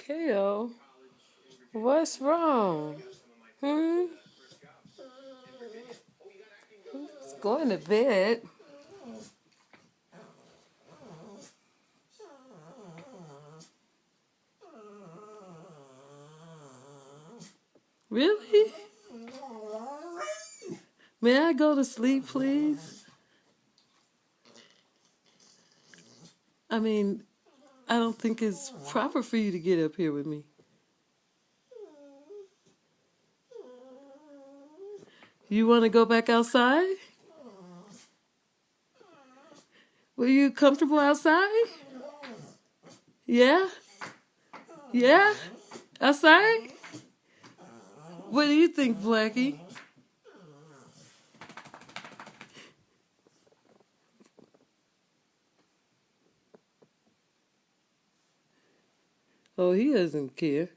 Kato, what's wrong? Hmm? It's going to bed. Really? May I go to sleep, please? I mean, I don't think it's proper for you to get up here with me. You want to go back outside? Were you comfortable outside? Yeah? Yeah? Outside? What do you think, Blackie? Oh, he doesn't care.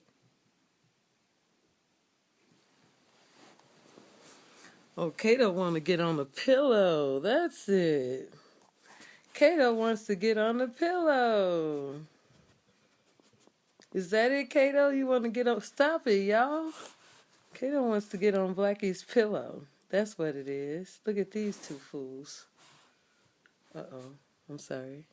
Oh, Kato want to get on the pillow. That's it. Kato wants to get on the pillow. Is that it, Kato? You want to get on? Stop it, y'all. Kato wants to get on Blackie's pillow. That's what it is. Look at these two fools. Uh-oh. I'm sorry.